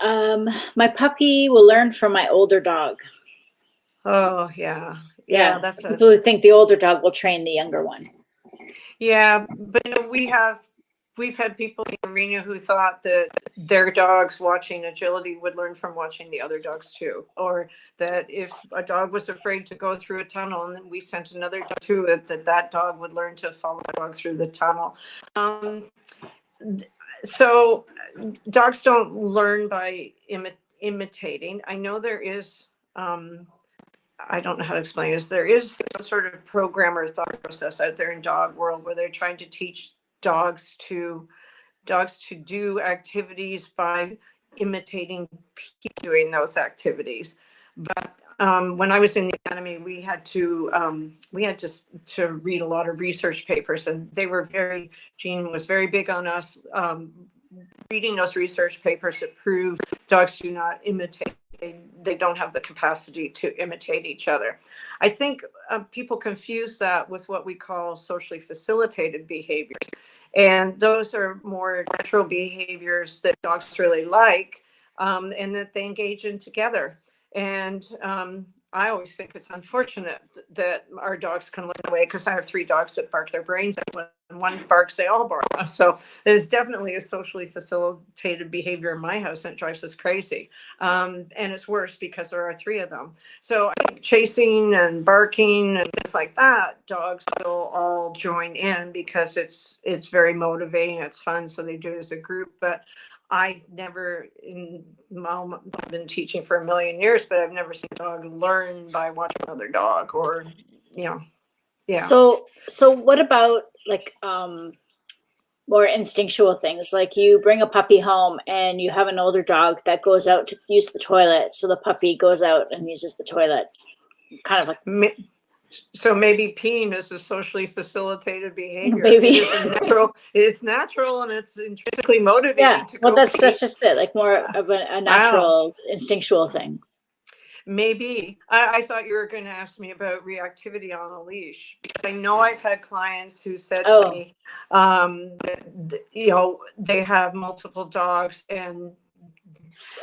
My puppy will learn from my older dog. Oh, yeah. Yeah. That's people who think the older dog will train the younger one. Yeah, but we've had people in the arena who thought that their dogs watching agility would learn from watching the other dogs too, or that if a dog was afraid to go through a tunnel and then we sent another dog to it, that dog would learn to follow the dog through the tunnel. So dogs don't learn by imitating. I know there is. I don't know how to explain this. There is some sort of programmer's thought process out there in dog world where they're trying to teach dogs to do activities by imitating people doing those activities. But when I was in the academy, we had to read a lot of research papers, and Jean was very big on us reading those research papers that prove dogs do not imitate. They don't have the capacity to imitate each other. I think people confuse that with what we call socially facilitated behaviors. And those are more natural behaviors that dogs really like and that they engage in together. And I always think it's unfortunate that our dogs can look away, because I have 3 dogs that bark their brains out. When one barks, they all bark. So there's definitely a socially facilitated behavior in my house, and it drives us crazy. And it's worse because there are 3 of them. So I think chasing and barking and things like that, dogs will all join in because it's very motivating. It's fun. So they do it as a group. But I've been teaching for a million years, but I've never seen a dog learn by watching another dog, or, yeah. So what about like more instinctual things? Like you bring a puppy home and you have an older dog that goes out to use the toilet. So the puppy goes out and uses the toilet, kind of like. So maybe peeing is a socially facilitated behavior. Maybe it's natural and it's intrinsically motivating. Yeah, well, that's just it. Like more of a natural, instinctual thing. Maybe. I thought you were going to ask me about reactivity on a leash, because I know I've had clients who said to me, they have multiple dogs, and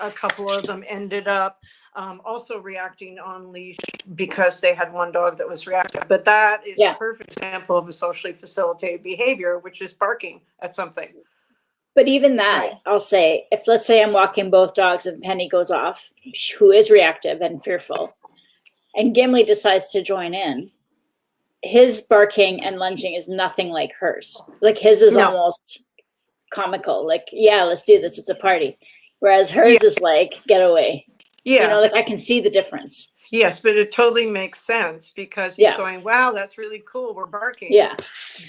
a couple of them ended up also reacting on leash because they had one dog that was reactive. But that is a perfect example of a socially facilitated behavior, which is barking at something. But even that, I'll say, if let's say I'm walking both dogs and Penny goes off, who is reactive and fearful, and Gimli decides to join in, his barking and lunging is nothing like hers. Like his is almost comical. Like, yeah, let's do this. It's a party. Whereas hers is like, get away. Yeah. Like I can see the difference. Yes, but it totally makes sense, because he's going, wow, that's really cool. We're barking. Yeah.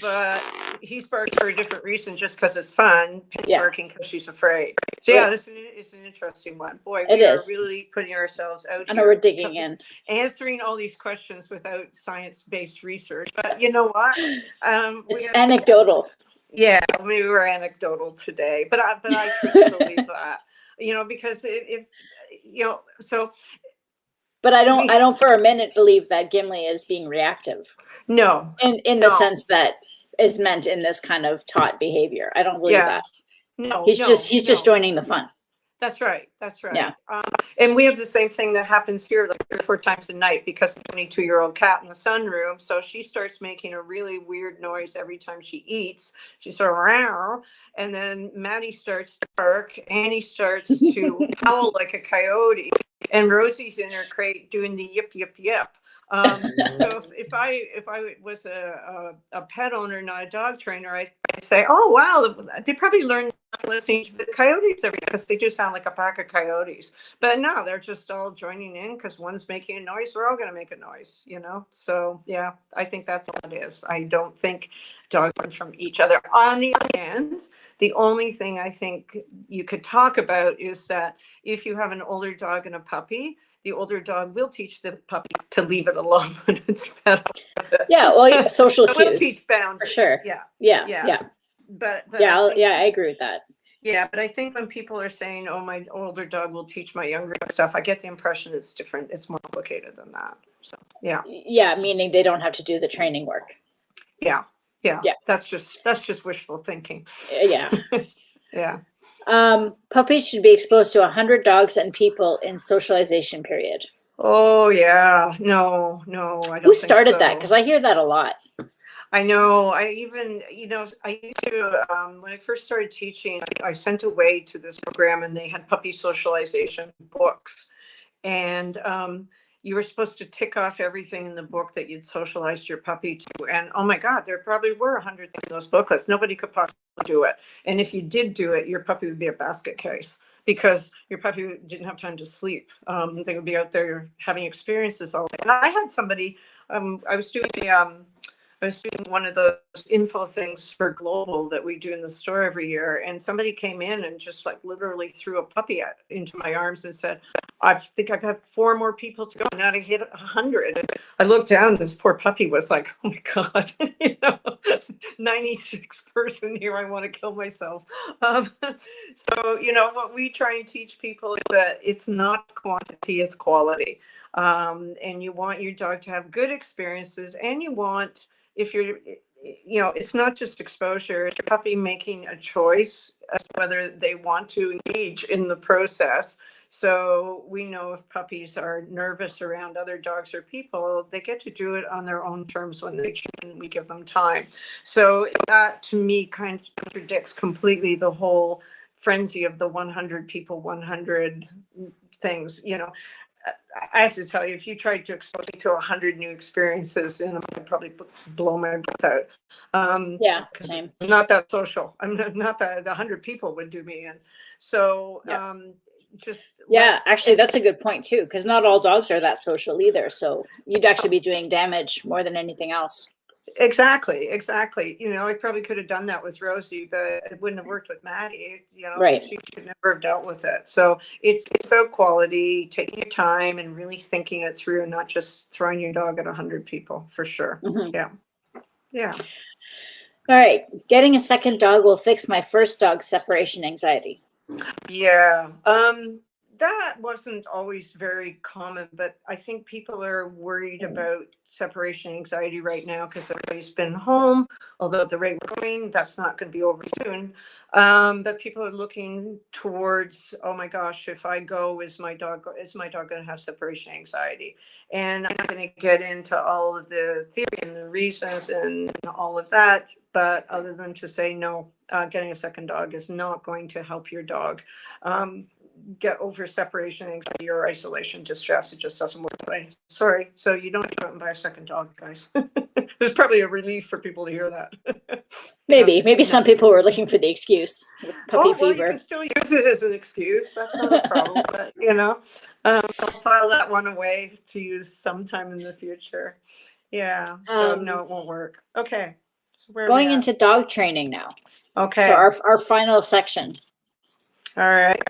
But he's barking for a different reason, just because it's fun. Penny's barking because she's afraid. So this is an interesting one. Boy, we are really putting ourselves out here. I know we're digging in. Answering all these questions without science-based research. But you know what? It's anecdotal. Yeah, we were anecdotal today. But I truly believe that. Because if so. But I don't for a minute believe that Gimli is being reactive. No. In the sense that is meant in this kind of taught behavior. I don't believe that. No. He's just joining the fun. That's right. Yeah. And we have the same thing that happens here like 3 or 4 times a night, because the 22-year-old cat in the sunroom. So she starts making a really weird noise every time she eats. She's sort of row, and then Maddie starts to bark. Annie starts to howl like a coyote, and Rosie's in her crate doing the yip yip yip. So if I was a pet owner, not a dog trainer, I'd say, oh wow, they probably learned listening to the coyotes every day, because they do sound like a pack of coyotes. But no, they're just all joining in because one's making a noise. We're all going to make a noise, So yeah, I think that's all it is. I don't think dogs learn from each other. On the other hand, the only thing I think you could talk about is that if you have an older dog and a puppy, the older dog will teach the puppy to leave it alone when it's fed up with it. Yeah, well, social It will cues. teach boundaries. For sure. Yeah. But yeah, I think, I agree with that. Yeah, but I think when people are saying, "Oh, my older dog will teach my younger dog stuff," I get the impression it's different. It's more complicated than that. So yeah, meaning they don't have to do the training work. Yeah. That's just wishful thinking. Yeah. Yeah. Puppies should be exposed to 100 dogs and people in socialization period. Oh yeah, no, I don't. Who started think so. that? Because I hear that a lot. I know. I even, I used to, when I first started teaching, I sent away to this program and they had puppy socialization books. And you were supposed to tick off everything in the book that you'd socialized your puppy to. And oh my God, there probably were 100 things in those booklets. Nobody could possibly do it. And if you did do it, your puppy would be a basket case because your puppy didn't have time to sleep. They would be out there having experiences all day. And I had somebody, I was doing one of those info things for Global that we do in the store every year. And somebody came in and just like literally threw a puppy into my arms and said, "I think I've got 4 more people to go. Now to hit 100. And I looked down, this poor puppy was like, "Oh my God, 96 person here. I want to kill myself." So, what we try and teach people is that it's not quantity, it's quality. And you want your dog to have good experiences, and you want, if you're, it's not just exposure, it's your puppy making a choice as to whether they want to engage in the process. So we know if puppies are nervous around other dogs or people, they get to do it on their own terms when they choose, and we give them time. So that to me kind of contradicts completely the whole frenzy of the 100 people, 100 things, I have to tell you, if you tried to expose me to 100 new experiences, I'd probably blow my breath out. Yeah, same. I'm not that social. I'm not that 100 people would do me in. So actually, that's a good point too, because not all dogs are that social either. So you'd actually be doing damage more than anything else. Exactly. I probably could have done that with Rosie, but it wouldn't have worked with Maddie. Right. She could never have dealt with it. So it's about quality, taking your time and really thinking it through, and not just throwing your dog at 100 people, for sure. Mm-hmm. Yeah. All right. Getting a second dog will fix my first dog's separation anxiety. Yeah. That wasn't always very common, but I think people are worried about separation anxiety right now because everybody's been home, although at the rate we're going, that's not going to be over soon. But people are looking towards, oh my gosh, if I go, is my dog going to have separation anxiety? And I'm not going to get into all of the theory and the reasons and all of that, but other than to say, no, getting a second dog is not going to help your dog get over separation anxiety or isolation distress. It just doesn't work that way. Sorry. So you don't have to go out and buy a second dog, guys. There's probably a relief for people to hear that. Maybe some people were looking for the excuse. Puppy fever. You can still use it as an excuse. That's not a problem. But I'll file that one away to use sometime in the future. Yeah. So no, it won't work. Okay. So going into dog training now. Okay. So our final section. All right.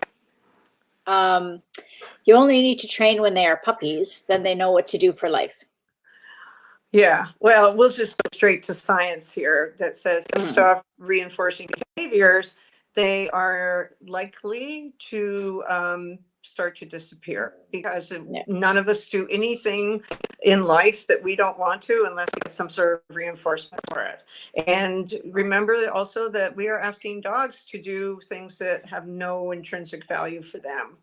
You only need to train when they are puppies, then they know what to do for life. Yeah, well, we'll just go straight to science here that says stop reinforcing behaviors. They are likely to start to disappear because none of us do anything in life that we don't want to unless we get some sort of reinforcement for it. And remember also that we are asking dogs to do things that have no intrinsic value for them.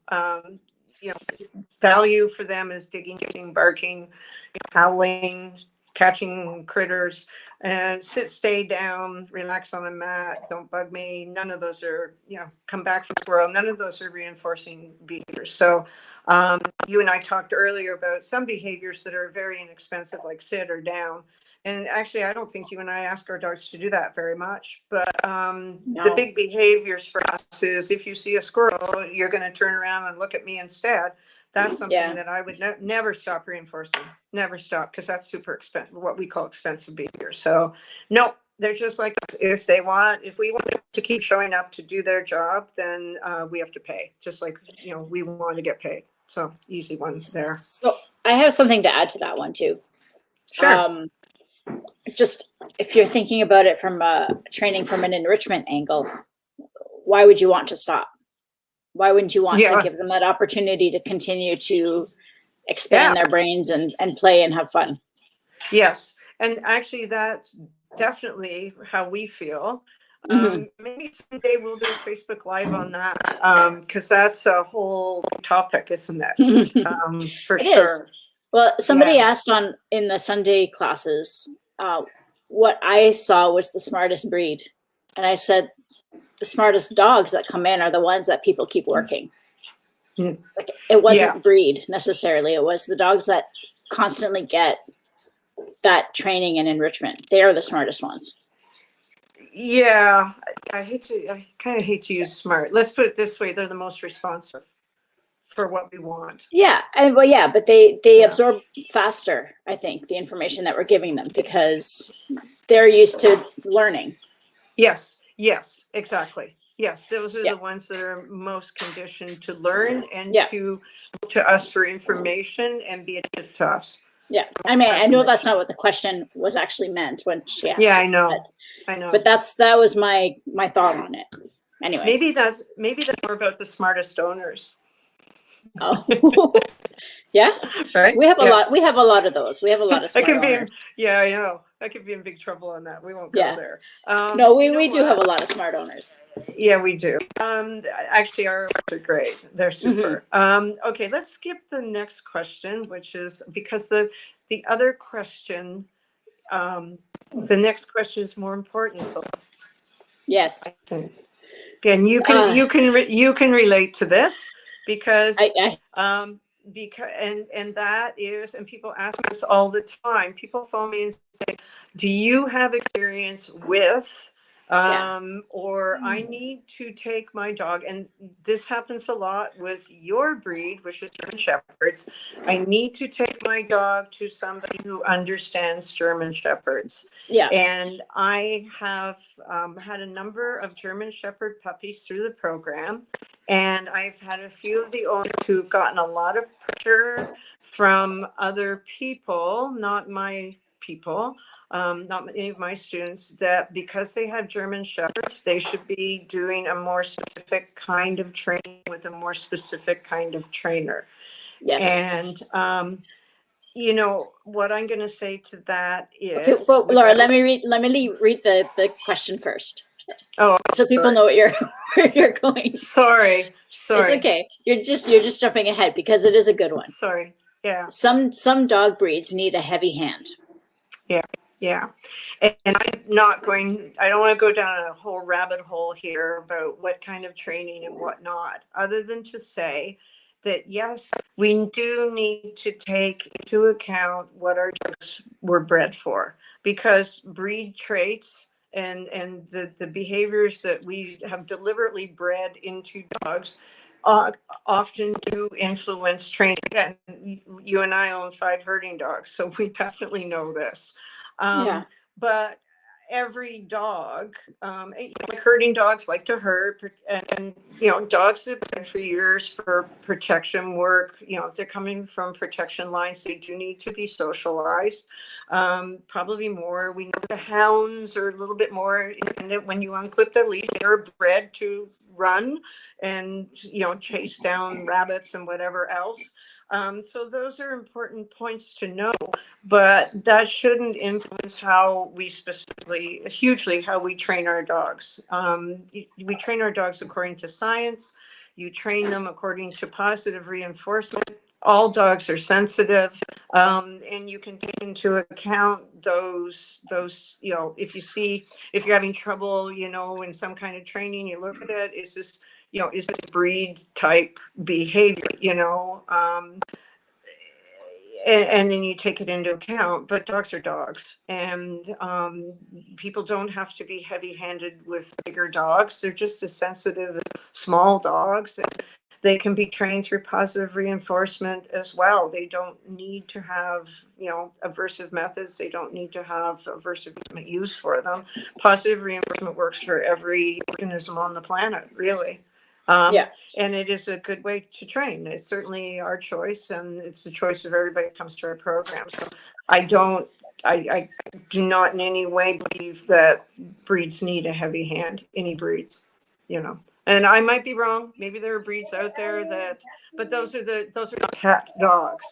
Value for them is digging, barking, howling, catching critters, and stay down, relax on a mat, don't bug me. None of those are, come back from squirrel. None of those are reinforcing behaviors. So you and I talked earlier about some behaviors that are very inexpensive, like sit or down. And actually, I don't think you and I ask our dogs to do that very much. But the big behaviors for us is if you see a squirrel, you're going to turn around and look at me instead. That's something that I would never stop reinforcing. Never stop, because that's super expensive, what we call expensive behavior. So no, they're just like, if we want them to keep showing up to do their job, then we have to pay. Just like, we want to get paid. So easy one there. So I have something to add to that one too. Sure. Just if you're thinking about it from training from an enrichment angle, why would you want to stop? Why wouldn't you want to give them that opportunity to continue to expand their brains and play and have fun? Yes. And actually, that's definitely how we feel. Maybe someday we'll do a Facebook Live on that, because that's a whole topic, isn't it? For It sure. Is. Well, somebody asked in the Sunday classes, what I saw was the smartest breed. And I said, the smartest dogs that come in are the ones that people keep working. Like, it wasn't breed necessarily. It was the dogs that constantly get that training and enrichment. They are the smartest ones. Yeah, I kind of hate to use smart. Let's put it this way: they're the most responsive for what we want. Yeah, and but they absorb faster, I think, the information that we're giving them because they're used to learning. Yes, exactly. Yes, those are the ones that are most conditioned to learn and to look to us for information and be attentive to us. Yeah, I mean, I know that's not what the question was actually meant when she asked. Yeah, I know. But that was my thought on it. Anyway, maybe that's more about the smartest owners. Oh, yeah, right. We have a lot. We have a lot of those. We have a lot of smart owners. Yeah, I know. I could be in big trouble on that. We won't go there. No, we do have a lot of smart owners. Yeah, we do. Actually, our owners are great. They're super. Okay, let's skip the next question, which is because the other question, the next question is more important. So yes. Again, you can relate to this because and that is, and people ask us all the time. People phone me and say, "Do you have experience with?" Or I need to take my dog, and this happens a lot with your breed, which is German Shepherds. I need to take my dog to somebody who understands German Shepherds. Yeah. And I have had a number of German Shepherd puppies through the program, and I've had a few of the owners who've gotten a lot of pressure from other people, not my people, not any of my students, that because they have German Shepherds, they should be doing a more specific kind of training with a more specific kind of trainer. Yes. And, you know, what I'm going to say to that is... Okay, well, Laura, let me read the question first. Oh, so people know what where you're going. Sorry. It's okay. You're just jumping ahead because it is a good one. Sorry. Yeah. Some dog breeds need a heavy hand. Yeah. And I'm not going, I don't want to go down a whole rabbit hole here about what kind of training and whatnot, other than to say that, yes, we do need to take into account what our dogs were bred for, because breed traits and the behaviors that we have deliberately bred into dogs often do influence training. Again, you and I own 5 herding dogs, so we definitely know this. But every dog, like herding dogs like to herd, and dogs that have been for years for protection work, if they're coming from protection lines, they do need to be socialized, probably more. We know the hounds are a little bit more independent. When you unclip the leash, they're bred to run and chase down rabbits and whatever else. So those are important points to know, but that shouldn't influence how we hugely how we train our dogs. We train our dogs according to science. You train them according to positive reinforcement. All dogs are sensitive, and you can take into account those, if you're having trouble, in some kind of training, you look at it, is this breed type behavior, and then you take it into account. But dogs are dogs, and people don't have to be heavy-handed with bigger dogs. They're just as sensitive as small dogs, and they can be trained through positive reinforcement as well. They don't need to have, aversive methods. They don't need to have aversive treatment used for them. Positive reinforcement works for every organism on the planet, really. Yeah. And it is a good way to train. It's certainly our choice, and it's the choice of everybody that comes to our program. So I do not in any way believe that breeds need a heavy hand, any breeds, you know. And I might be wrong. Maybe there are breeds out there that, but those are not pet dogs.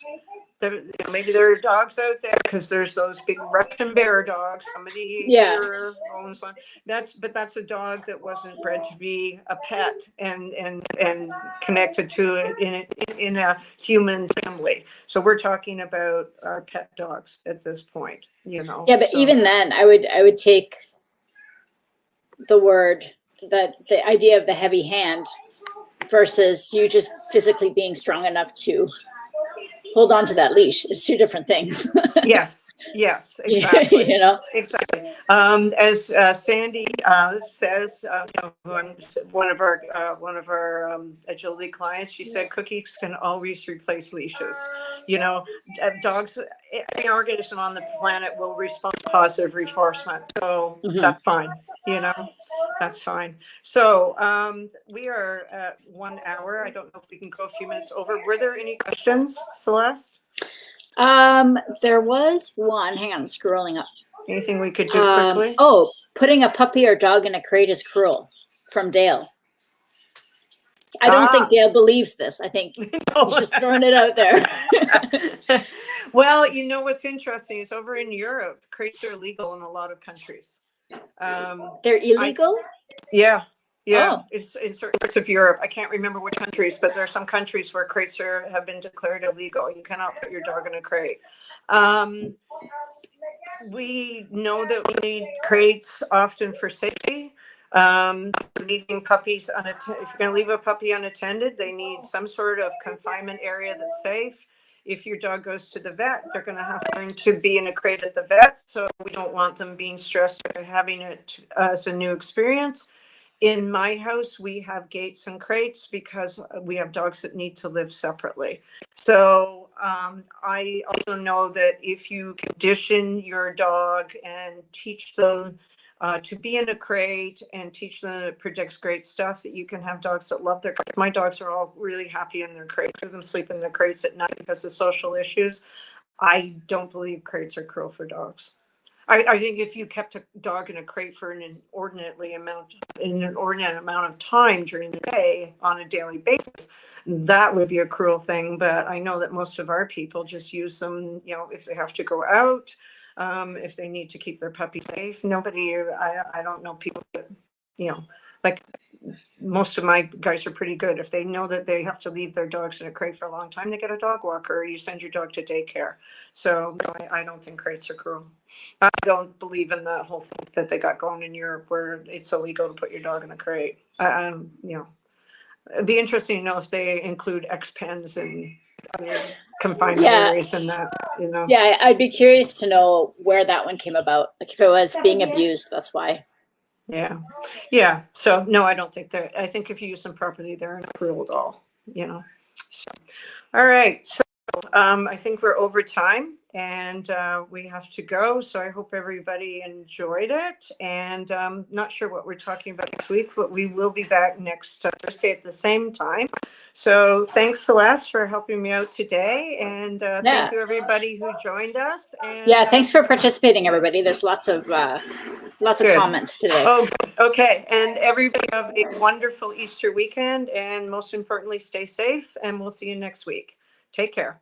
Maybe there are dogs out there, because there's those big Russian bear dogs. Somebody here owns one. That's a dog that wasn't bred to be a pet and connected to it in a human family. So we're talking about our pet dogs at this point, you know. Yeah, but even then, I would take the word, that the idea of the heavy hand versus you just physically being strong enough to hold on to that leash is two different things. Yes, exactly. You know, exactly. As Sandy says, one of our agility clients, she said cookies can always replace leashes. You know, dogs, any organism on the planet will respond to positive reinforcement, so that's fine. You know, that's fine. So we are at 1 hour. I don't know if we can go a few minutes over. Were there any questions, Celeste? There was one. Hang on, I'm scrolling up. Anything we could do quickly? Oh, putting a puppy or dog in a crate is cruel, from Dale. I don't think Dale believes this. I think he's just throwing it out there. Well, you know what's interesting is over in Europe, crates are illegal in a lot of countries. They're illegal? Yeah. Oh. It's in certain parts of Europe. I can't remember which countries, but there are some countries where crates have been declared illegal. You cannot put your dog in a crate. We know that we need crates often for safety. Leaving puppies unattended. If you're going to leave a puppy unattended, they need some sort of confinement area that's safe. If your dog goes to the vet, they're going to have to learn to be in a crate at the vet. So we don't want them being stressed by having it as a new experience. In my house, we have gates and crates because we have dogs that need to live separately. So I also know that if you condition your dog and teach them to be in a crate and teach them that it predicts great stuff, that you can have dogs that love their crates. My dogs are all really happy in their crates. I them sleep in their crates at night because of social issues. I don't believe crates are cruel for dogs. I think if you kept a dog in a crate for an inordinate amount of time during the day on a daily basis, that would be a cruel thing. But I know that most of our people just use them, you know, if they have to go out, if they need to keep their puppy safe. I don't know people that, you know, like most of my guys are pretty good. If they know that they have to leave their dogs in a crate for a long time, they get a dog walker, or you send your dog to daycare. So I don't think crates are cruel. I don't believe in the whole thing that they got going in Europe where it's illegal to put your dog in a crate. You know, it'd be interesting to know if they include X-pens and other confinement areas and that, you know. Yeah, I'd be curious to know where that one came about. Like if it was being abused, that's why. Yeah. So no, I don't think that. I think if you use them properly, they're not cruel at all, you know. So, all right. So I think we're over time and we have to go. So I hope everybody enjoyed it. And not sure what we're talking about next week, but we will be back next Thursday at the same time. So thanks, Celeste, for helping me out today. And thank you, everybody who joined us. And, thanks for participating, everybody. There's lots of comments today. Oh, okay. And everybody have a wonderful Easter weekend. And most importantly, stay safe. And we'll see you next week. Take care.